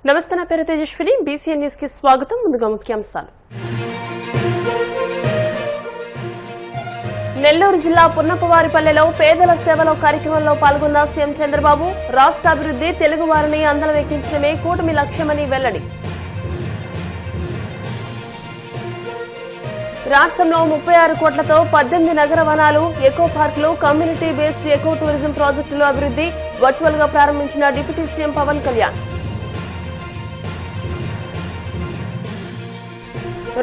నమస్తే, నా పేరు తేజస్విని. బీసీఎన్ న్యూస్ కి స్వాగతం. ముందుగా ముఖ్యాంశాలు. నెల్లూరు జిల్లా పున్నపవారిపల్లెలో పేదల సేవలో కార్యక్రమంలో పాల్గొన్న సీఎం చంద్రబాబు, రాష్ట్ర అభివృద్ధి తెలుగువారిని అందలం ఎక్కించడమే కూటమి లక్ష్యమని వెల్లడి. రాష్ట్రంలో 36 కోట్లతో 18 నగర వనాలు, ఎకో పార్కులు, కమ్యూనిటీ బేస్డ్ ఎకో టూరిజం ప్రాజెక్టులు అభివృద్ధి వర్చువల్ గా ప్రారంభించిన డిప్యూటీ సీఎం పవన్ కళ్యాణ్.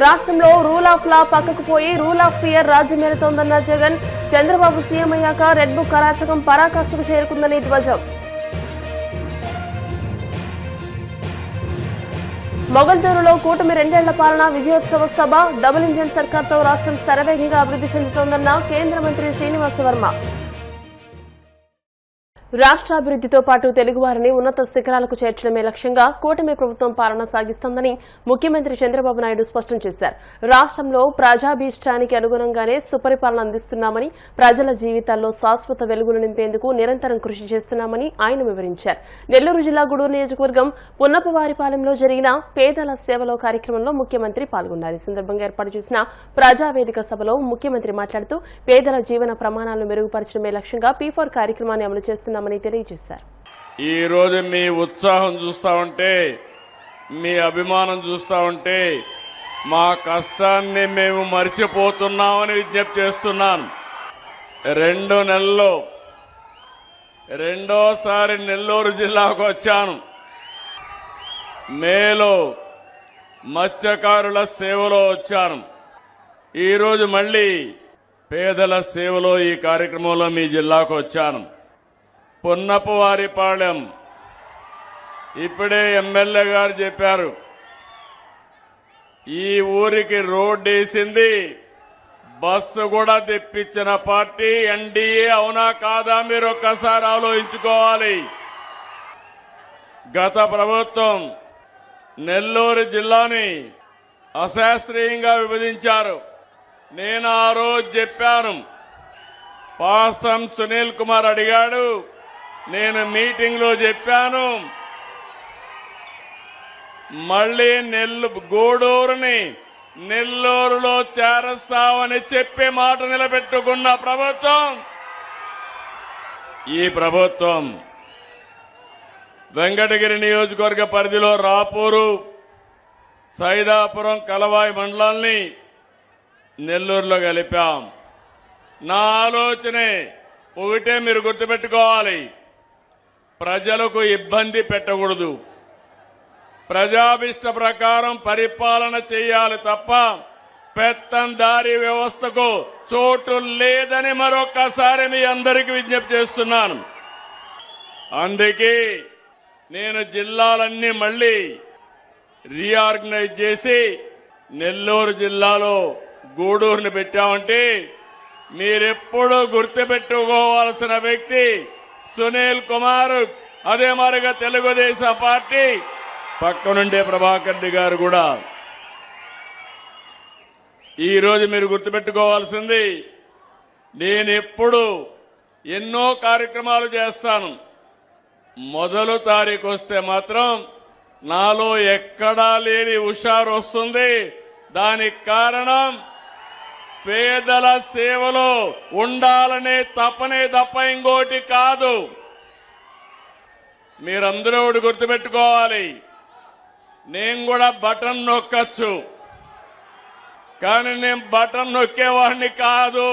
రాష్ట్రంలో రూల్ ఆఫ్ లా పక్కకు పోయి రూల్ ఆఫ్ ఫియర్ రాజ్యమేలుతోందన్న జగన్, చంద్రబాబు సీఎం అయ్యాక రెడ్ బుక్ అరాచకం పరాకాష్ఠకు చేరుకుందని ధ్వజం. మొగల్తూరులో కూటమి 2 ఏళ్ల పాలన విజయోత్సవ సభ, డబుల్ ఇంజన్ సర్కార్తో రాష్ట్రం శరవేగంగా అభివృద్ధి చెందుతోందన్న కేంద్ర మంత్రి శ్రీనివాస వర్మ. రాష్ట్రాభివృద్ధితో పాటు తెలుగువారిని ఉన్నత శిఖరాలకు చేర్చడమే లక్ష్యంగా కూటమి ప్రభుత్వం పాలన సాగిస్తోందని ముఖ్యమంత్రి చంద్రబాబు నాయుడు స్పష్టం చేశారు. రాష్ట్రంలో ప్రజాభీష్టానికి అనుగుణంగానే సుపరిపాలన అందిస్తున్నామని, ప్రజల జీవితాల్లో శాశ్వత వెలుగులు నింపేందుకు నిరంతరం కృషి చేస్తున్నామని ఆయన వివరించారు. నెల్లూరు జిల్లా గూడూరు నియోజకవర్గం పున్నపవారిపాలెంలో జరిగిన పేదల సేవలో కార్యక్రమంలో ముఖ్యమంత్రి పాల్గొన్నారు. ఈ సందర్భంగా ఏర్పాటు చేసిన ప్రజావేదిక సభలో ముఖ్యమంత్రి మాట్లాడుతూ పేదల జీవన ప్రమాణాలను మెరుగుపరచడమే లక్ష్యంగా P4 కార్యక్రమాన్ని అమలు చేస్తున్నారు. ఈ రోజు మీ ఉత్సాహం చూస్తా ఉంటే, మీ అభిమానం చూస్తా ఉంటే మా కష్టాన్ని మేము మర్చిపోతున్నామని విజ్ఞప్తి చేస్తున్నాను. 2 నెలల్లో రెండోసారి నెల్లూరు జిల్లాకు వచ్చాను. మేలో మత్స్యకారుల సేవలో వచ్చాను. ఈరోజు మళ్లీ పేదల సేవలో ఈ కార్యక్రమంలో మీ జిల్లాకు వచ్చాను. పున్నపవారిపాలెం ఇప్పుడే ఎమ్మెల్యే గారు చెప్పారు, ఈ ఊరికి రోడ్డు వేసింది, బస్సు కూడా తెప్పించిన పార్టీ ఎన్డీఏ. అవునా కాదా? మీరు ఒక్కసారి ఆలోచించుకోవాలి. గత ప్రభుత్వం నెల్లూరు జిల్లాని అశాస్త్రీయంగా విభజించారు. నేను ఆ రోజు చెప్పాను, పాసం సునీల్ కుమార్ అడిగాడు, నేను మీటింగ్ లో చెప్పాను, మళ్లీ గూడూరుని నెల్లూరులో చేరస్తామని చెప్పే మాట నిలబెట్టుకున్న ప్రభుత్వం ఈ ప్రభుత్వం. వెంకటగిరి నియోజకవర్గ పరిధిలో రాపూరు, సైదాపురం, కలవాయి మండలాల్ని నెల్లూరులో కలిపాం. నా ఆలోచనే ఒకటే, మీరు గుర్తుపెట్టుకోవాలి, ప్రజలకు ఇబ్బంది పెట్టకూడదు. ప్రజాభిష్ట ప్రకారం పరిపాలన చేయాలి తప్ప పెత్తందారీ వ్యవస్థకు చోటు లేదని మరొక్కసారి మీ అందరికీ విజ్ఞప్తి చేస్తున్నాను. అందుకే నేను జిల్లాలన్నీ మళ్లీ రీఆర్గనైజ్ చేసి నెల్లూరు జిల్లాలో గూడూరుని పెట్టామంటే మీరెప్పుడూ గుర్తుపెట్టుకోవాల్సిన వ్యక్తి సునీల్ కుమార్. అదే మరిగా తెలుగుదేశం పార్టీ పక్కనుండే ప్రభాకర్ రెడ్డి గారు కూడా. ఈరోజు మీరు గుర్తుపెట్టుకోవాల్సింది, నేనెప్పుడు ఎన్నో కార్యక్రమాలు చేస్తాను. మొదలు తారీఖు వస్తే మాత్రం నాలో ఎక్కడా లేని హుషారు వస్తుంది. దానికి కారణం పేదల సేవలో ఉండాలనే తపనే తప్ప ఇంకోటి కాదు. మీరందరూ ఒకటి గుర్తుపెట్టుకోవాలి, నేను కూడా బటన్ నొక్కచ్చు, కానీ నేను బటన్ నొక్కేవాడిని కాదు.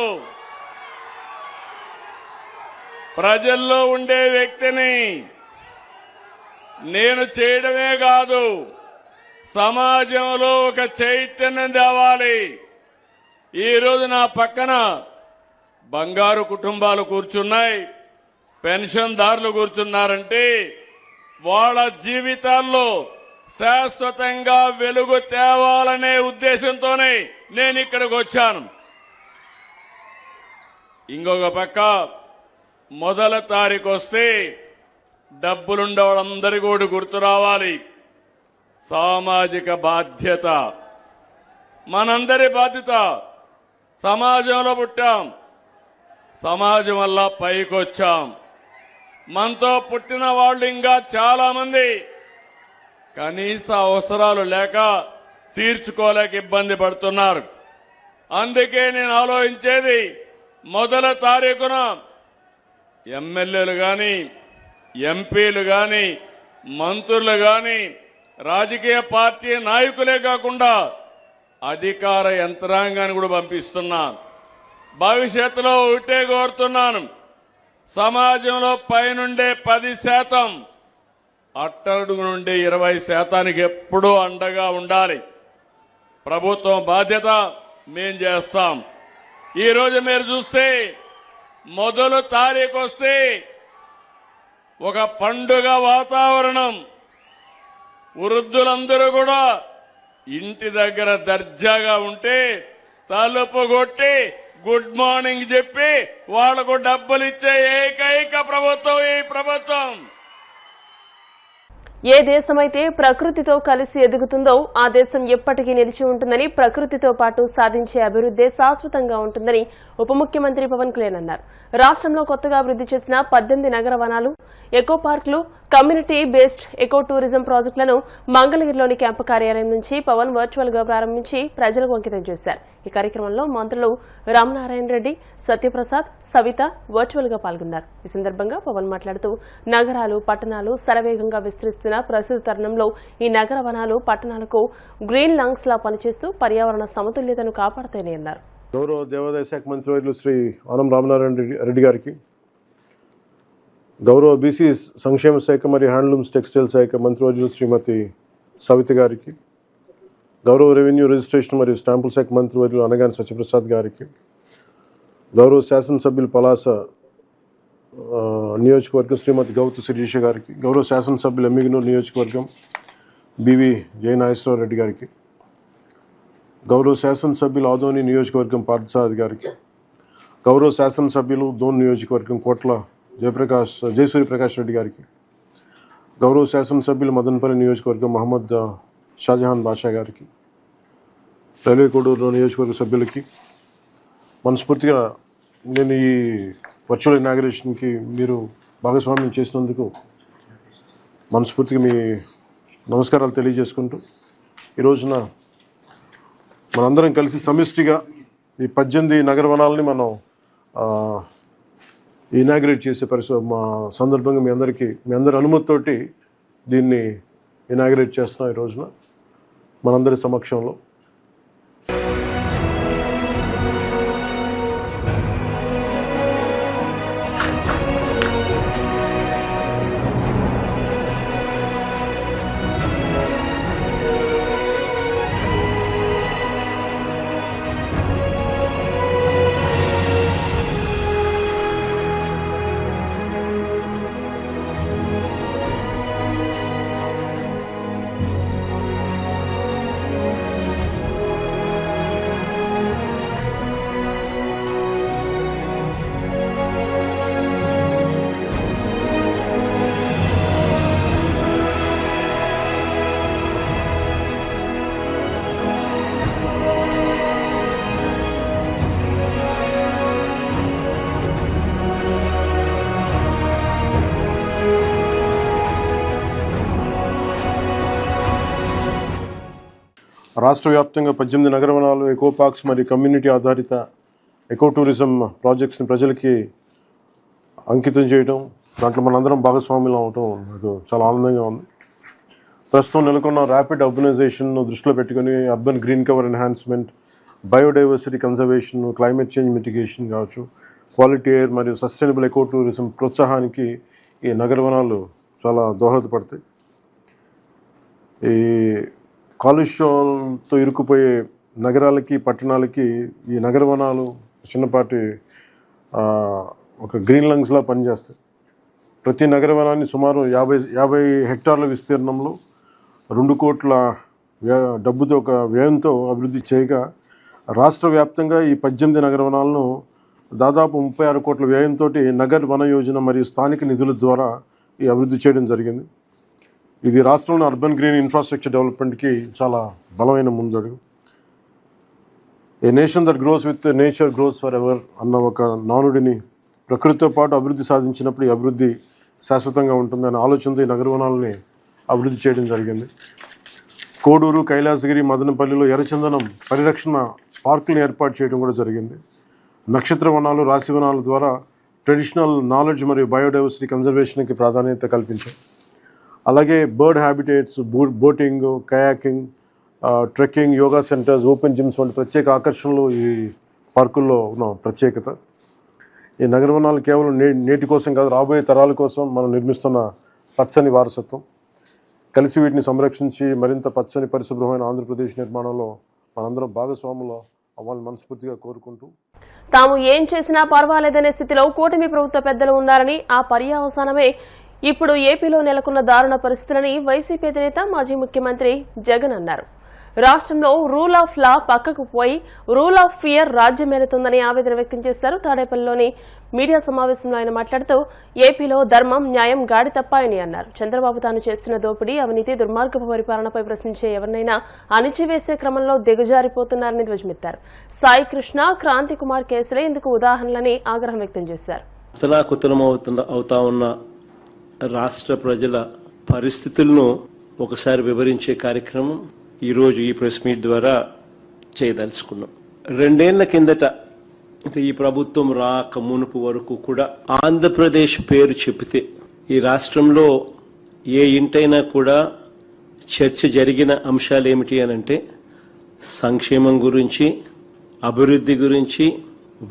ప్రజల్లో ఉండే వ్యక్తిని నేను చేయడమే కాదు, సమాజంలో ఒక చైతన్యం తేవాలి. ఈరోజు నా పక్కన బంగారు కుటుంబాలు కూర్చున్నాయి, పెన్షన్దారులు కూర్చున్నారంటే వాళ్ళ జీవితాల్లో శాశ్వతంగా వెలుగు తేవాలనే ఉద్దేశంతోనే నేను ఇక్కడికి వచ్చాను. ఇంకొక పక్క మొదల తారీఖు వస్తే డబ్బులుండే వాళ్ళందరికీ కూడా గుర్తు రావాలి. సామాజిక బాధ్యత మనందరి బాధ్యత. సమాజంలో పుట్టాం, సమాజం వల్ల పైకొచ్చాం. మనతో పుట్టిన వాళ్ళు ఇంకా చాలా మంది కనీస అవసరాలు లేక తీర్చుకోలేక ఇబ్బంది పడుతున్నారు. అందుకే నేను ఆలోచించేది, మొదటి తారీఖున ఎమ్మెల్యేలు కానీ, ఎంపీలు కానీ, మంత్రులు కానీ, రాజకీయ పార్టీ నాయకులే కాకుండా అధికార యంత్రాంగాన్ని కూడా పంపిస్తున్నాను. భవిష్యత్తులో ఒకటే కోరుతున్నాను, సమాజంలో పైనుండే 10%, అట్టడుగు నుండి 20% ఎప్పుడూ అండగా ఉండాలి. ప్రభుత్వం బాధ్యత మేం చేస్తాం. ఈరోజు మీరు చూస్తే మొదటి తారీఖు వస్తే ఒక పండుగ వాతావరణం. వృద్ధులందరూ కూడా ఇంటి దగ్గర దర్జాగా ఉంటే తలుపు కొట్టి గుడ్ మార్నింగ్ చెప్పి వాళ్లకు డబ్బులు ఇచ్చే ఏకైక ప్రభుత్వం ఈ ప్రభుత్వం. ఏ దేశమైతే ప్రకృతితో కలిసి ఎదుగుతుందో ఆ దేశం ఎప్పటికీ నిలిచి ఉంటుందని, ప్రకృతితో పాటు సాధించే అభివృద్ధి శాశ్వతంగా ఉంటుందని ఉప ముఖ్యమంత్రి పవన్ కళ్యాణ్ అన్నారు. రాష్ట్రంలో కొత్తగా అభివృద్ధి చేసిన 18 నగర వనాలు, ఎకో పార్కులు, కమ్యూనిటీ బేస్డ్ ఎకో టూరిజం ప్రాజెక్టులను మంగళగిరిలోని క్యాంపు కార్యాలయం నుంచి పవన్ వర్చువల్ గా ప్రారంభించి ప్రజలకు అంకితం చేశారు. ఈ కార్యక్రమంలో మంత్రులు రామనారాయణ రెడ్డి, సత్యప్రసాద్, సవిత వర్చువల్ గా పాల్గొన్నారు. ఈ సందర్భంగా పవన్ మాట్లాడుతూ నగరాలు, పట్టణాలు శరవేగంగా విస్తరిస్తున్న ప్రస్తుత తరుణంలో ఈ నగర వనాలు పట్టణాలకు గ్రీన్ లంగ్స్ లా పనిచేస్తూ పర్యావరణ సమతుల్యతను కాపాడుతాయని అన్నారు. గౌరవ దేవాదాయ శాఖ మంత్రివర్యులు శ్రీ ఆనం రామనారాయణ రెడ్డి గారికి, గౌరవ బీసీ సంక్షేమ శాఖ మరియు హ్యాండ్లూమ్స్ టెక్స్టైల్ శాఖ మంత్రివర్యులు శ్రీమతి సవిత గారికి, గౌరవ రెవెన్యూ రిజిస్ట్రేషన్ మరియు స్టాంపుల శాఖ మంత్రివర్యులు అనగాని సత్యప్రసాద్ గారికి, గౌరవ శాసనసభ్యులు పలాస నియోజకవర్గం శ్రీమతి గౌతు శిరీష గారికి, గౌరవ శాసనసభ్యులు ఎమ్మిగనూరు నియోజకవర్గం బివి జయనాగేశ్వరరావు రెడ్డి గారికి, గౌరవ శాసనసభ్యులు ఆదోని నియోజకవర్గం పార్థసారథి గారికి, గౌరవ శాసనసభ్యులు దోన్ నియోజకవర్గం కోట్ల జయసూర్య ప్రకాష్ రెడ్డి గారికి, గౌరవ శాసనసభ్యులు మదనపల్లి నియోజకవర్గం మహమ్మద్ షాజహాన్ బాషా గారికి, రైల్వే కోడూరు నియోజకవర్గ సభ్యులకి మనస్ఫూర్తిగా నేను ఈ వర్చువల్ ఇనాగరేషన్కి మీరు భాగస్వామ్యం చేసినందుకు మనస్ఫూర్తిగా మీ నమస్కారాలు తెలియజేసుకుంటూ, ఈ రోజున మనందరం కలిసి సమిష్టిగా ఈ 18 నగర వనాలని మనం ఇనాగ్రేట్ చేసే సందర్భంగా మీ అందరి అనుమతితోటి దీన్ని ఇనాగ్రేట్ చేస్తున్నాం ఈ రోజున మనందరి సమక్షంలో. రాష్ట్ర వ్యాప్తంగా 18 నగర వనాలు, ఎకో పార్క్స్ మరియు కమ్యూనిటీ ఆధారిత ఎకో టూరిజం ప్రాజెక్ట్స్ని ప్రజలకి అంకితం చేయడం, దాంట్లో మనందరం భాగస్వామ్యం అవడం నాకు చాలా ఆనందంగా ఉంది. ప్రస్తుతం నెలకొన్న ర్యాపిడ్ అర్బనైజేషన్ను దృష్టిలో పెట్టుకుని urban green cover enhancement, biodiversity conservation, climate change mitigation కావచ్చు, క్వాలిటీ ఎయిర్ మరియు సస్టైనబుల్ ఎకో టూరిజం ప్రోత్సాహానికి ఈ నగర వనాలు చాలా దోహదపడతాయి. ఈ కాలుష్యంతో ఇరుక్కుపోయే నగరాలకి, పట్టణాలకి ఈ నగర వనాలు చిన్నపాటి ఒక గ్రీన్ లంగ్స్లా పనిచేస్తాయి. ప్రతి నగర వనాన్ని సుమారు 50 హెక్టార్ల విస్తీర్ణంలో 2 కోట్ల డబ్బుతో ఒక వ్యయంతో అభివృద్ధి చేయగా, రాష్ట్ర వ్యాప్తంగా ఈ 18 నగర వనాలను దాదాపు 36 కోట్ల వ్యయంతో నగర్ వన యోజన మరియు స్థానిక నిధుల ద్వారా ఈ అభివృద్ధి చేయడం జరిగింది. ఇది రాష్ట్రంలో అర్బన్ గ్రీన్ ఇన్ఫ్రాస్ట్రక్చర్ డెవలప్మెంట్కి చాలా బలమైన ముందడుగు. ఏ nation that gross with nature gross for ever అన్న ఒక నానుడిని ప్రకృతితో పాటు అభివృద్ధి సాధించినప్పుడు ఈ అభివృద్ధి శాశ్వతంగా ఉంటుందనే ఆలోచనతో ఈ నగర వనాలని అభివృద్ధి చేయడం జరిగింది. కోడూరు, కైలాసగిరి, మదనపల్లిలో ఎర్రచందనం పరిరక్షణ పార్కులను ఏర్పాటు చేయడం కూడా జరిగింది. నక్షత్ర వనాలు, రాశి వనాల ద్వారా ట్రెడిషనల్ నాలెడ్జ్ మరియు బయోడైవర్సిటీ కన్జర్వేషన్కి ప్రాధాన్యత కల్పించాం. అలాగే bird habitats, boating, kayaking, trekking, yoga centres, open gyms వంటి ప్రత్యేక ఆకర్షణలు ఈ పార్కుల్లో ఉన్న ప్రత్యేకత. ఈ నగర వనాలు కేవలం నేటి కోసం కాదు, రాబోయే తరాల కోసం మనం నిర్మిస్తున్న పచ్చని వారసత్వం. కలిసి వీటిని సంరక్షించి మరింత పచ్చని పరిశుభ్రమైన ఆంధ్రప్రదేశ్ నిర్మాణంలో మనందరం భాగస్వాములు అవ్వాలని మనస్ఫూర్తిగా కోరుకుంటూ, తాము ఏం చేసినా పర్వాలేదనే స్థితిలో కూటమి ప్రభుత్వ పెద్దలు ఉన్నారని, ఆ పర్యవసానమే ఇప్పుడు ఏపీలో నెలకొన్న దారుణ పరిస్థితులని వైసీపీ అధినేత మాజీ ముఖ్యమంత్రి జగన్ అన్నారు. రాష్ట్రంలో రూల్ ఆఫ్ లా పక్కకు పోయి రూల్ ఆఫ్ ఫియర్ రాజ్యమేలుతుందని ఆవేదన వ్యక్తం చేశారు. తాడేపల్లిలోని మీడియా సమావేశంలో ఆయన మాట్లాడుతూ ఏపీలో ధర్మం, న్యాయం గాడి తప్పాయని అన్నారు. చంద్రబాబు తాను చేస్తున్న దోపిడీ, అవినీతి, దుర్మార్గపు పరిపాలనపై ప్రశ్నించే ఎవరినైనా అణిచివేసే క్రమంలో దిగజారిపోతున్నారని ధ్వజమెత్తారు. సాయి కృష్ణ, క్రాంతి కుమార్ కేసులే ఇందుకు ఉదాహరణలని ఆగ్రహం వ్యక్తం చేశారు. అవుతా ఉన్న రాష్ట్ర ప్రజల పరిస్థితులను ఒకసారి వివరించే కార్యక్రమం ఈరోజు ఈ ప్రెస్ మీట్ ద్వారా చేయదలుచుకున్నాం. 2 ఏళ్ల కిందట, అంటే ఈ ప్రభుత్వం రాక మునుపు వరకు కూడా ఆంధ్రప్రదేశ్ పేరు చెబితే ఈ రాష్ట్రంలో ఏ ఇంటైనా కూడా చర్చ జరిగిన అంశాలు ఏమిటి అనంటే సంక్షేమం గురించి, అభివృద్ధి గురించి,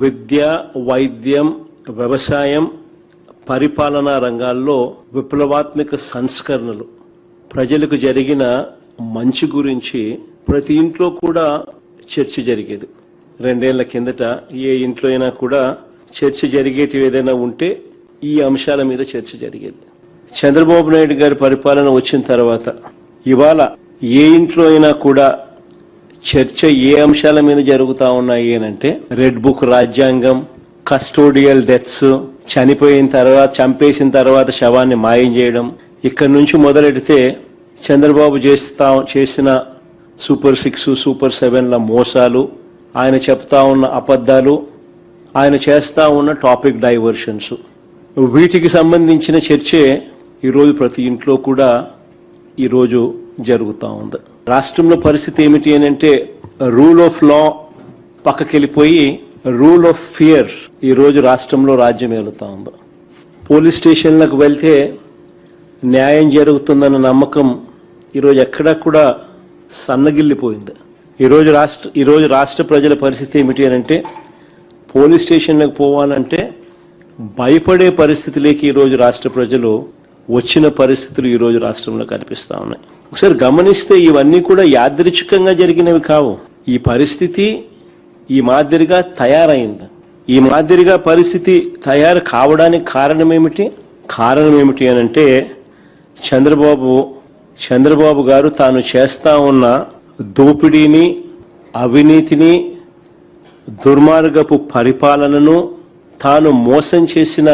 విద్య, వైద్యం, వ్యవసాయం, పరిపాలనా రంగాల్లో విప్లవాత్మక సంస్కరణలు, ప్రజలకు జరిగిన మంచి గురించి ప్రతి ఇంట్లో కూడా చర్చ జరిగేది. 2 ఏళ్ల కిందట ఏ ఇంట్లో అయినా కూడా చర్చ జరిగేటివి ఏదైనా ఉంటే ఈ అంశాల మీద చర్చ జరిగేది. చంద్రబాబు నాయుడు గారి పరిపాలన వచ్చిన తర్వాత ఇవాళ ఏ ఇంట్లో అయినా కూడా చర్చ ఏ అంశాల మీద జరుగుతూ ఉన్నాయి అనంటే రెడ్ బుక్ రాజ్యాంగం, కస్టోడియల్ డెత్స్, చంపేసిన తర్వాత శవాన్ని మాయం చేయడం, ఇక్కడి నుంచి మొదలెడితే చంద్రబాబు చేసిన సూపర్ 6, సూపర్ 7ల మోసాలు, ఆయన చెప్తా ఉన్న అబద్ధాలు, ఆయన చేస్తా ఉన్న టాపిక్ డైవర్షన్స్, వీటికి సంబంధించిన చర్చే ఈరోజు ప్రతి ఇంట్లో కూడా ఈరోజు జరుగుతూ ఉంది. రాష్ట్రంలో పరిస్థితి ఏమిటి అని అంటే రూల్ ఆఫ్ లా పక్కకెళ్ళిపోయి రూల్ ఆఫ్ ఫియర్ ఈరోజు రాష్ట్రంలో రాజ్యం ఏలుతా ఉంది. పోలీస్ స్టేషన్లకు వెళ్తే న్యాయం జరుగుతుందన్న నమ్మకం ఈరోజు ఎక్కడా కూడా సన్నగిల్లిపోయింది. ఈరోజు రాష్ట్ర ప్రజల పరిస్థితి ఏమిటి అని అంటే పోలీస్ స్టేషన్లకు పోవాలంటే భయపడే పరిస్థితిలోకి ఈరోజు రాష్ట్ర ప్రజలు వచ్చిన పరిస్థితులు ఈరోజు రాష్ట్రంలో కనిపిస్తూ ఉన్నాయి. ఒకసారి గమనిస్తే ఇవన్నీ కూడా యాదృచ్ఛికంగా జరిగినవి కావు. ఈ పరిస్థితి ఈ మాదిరిగా తయారైంది. ఈ మాదిరిగా పరిస్థితి తయారు కావడానికి కారణం ఏమిటి అని అంటే చంద్రబాబు గారు తాను చేస్తా ఉన్న దోపిడీని, అవినీతిని, దుర్మార్గపు పరిపాలనను, తాను మోసం చేసిన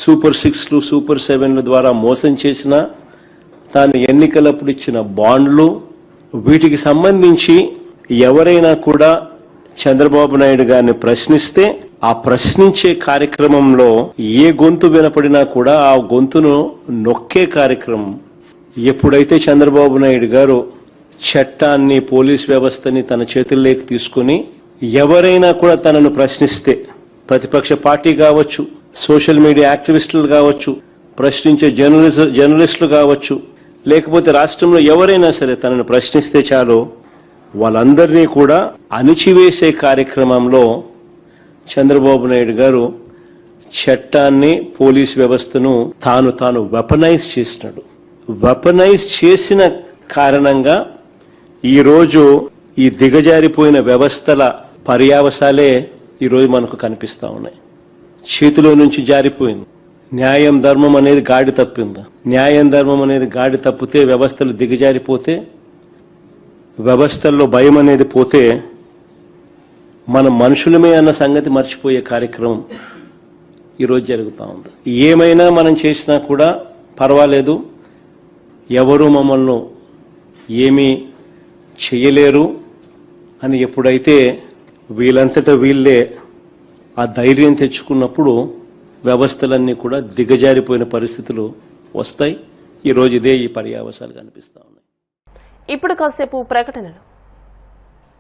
సూపర్ 6లు, సూపర్ 7ల ద్వారా మోసం చేసిన, తాను ఎన్నికలప్పుడు ఇచ్చిన బాండ్లు, వీటికి సంబంధించి ఎవరైనా కూడా చంద్రబాబు నాయుడు గారిని ప్రశ్నిస్తే ఆ ప్రశ్నించే కార్యక్రమంలో ఏ గొంతు వినపడినా కూడా ఆ గొంతును నొక్కే కార్యక్రమం. ఎప్పుడైతే చంద్రబాబు నాయుడు గారు చట్టాన్ని, పోలీస్ వ్యవస్థని తన చేతుల్లోకి తీసుకుని ఎవరైనా కూడా తనను ప్రశ్నిస్తే, ప్రతిపక్ష పార్టీ కావచ్చు, సోషల్ మీడియా యాక్టివిస్టులు కావచ్చు, ప్రశ్నించే జర్నలిస్టులు కావచ్చు, లేకపోతే రాష్ట్రంలో ఎవరైనా సరే తనను ప్రశ్నిస్తే చాలు వాళ్ళందరినీ కూడా అణిచివేసే కార్యక్రమంలో చంద్రబాబు నాయుడు గారు చట్టాన్ని, పోలీస్ వ్యవస్థను తాను వెపనైజ్ చేసినాడు. వెపనైజ్ చేసిన కారణంగా ఈరోజు ఈ దిగజారిపోయిన వ్యవస్థల పర్యావసాలే ఈరోజు మనకు కనిపిస్తూ ఉన్నాయి. చేతిలో నుంచి జారిపోయింది. న్యాయం, ధర్మం అనేది గాడి తప్పింది. న్యాయం, ధర్మం అనేది గాడి తప్పితే, వ్యవస్థలు దిగజారిపోతే, వ్యవస్థల్లో భయం అనేది పోతే మన మనుషులమే అన్న సంగతి మర్చిపోయే కార్యక్రమం ఈరోజు జరుగుతూ ఉంది. ఏమైనా మనం చేసినా కూడా పర్వాలేదు, ఎవరు మమ్మల్ని ఏమీ చేయలేరు అని ఎప్పుడైతే వీళ్ళంతటా వీళ్ళే ఆ ధైర్యం తెచ్చుకున్నప్పుడు వ్యవస్థలన్నీ కూడా దిగజారిపోయిన పరిస్థితులు వస్తాయి. ఈరోజు ఈ పర్యావసాలు కనిపిస్తూ ఉన్నాయి. ఇప్పుడు కాసేపు ప్రకటనలు.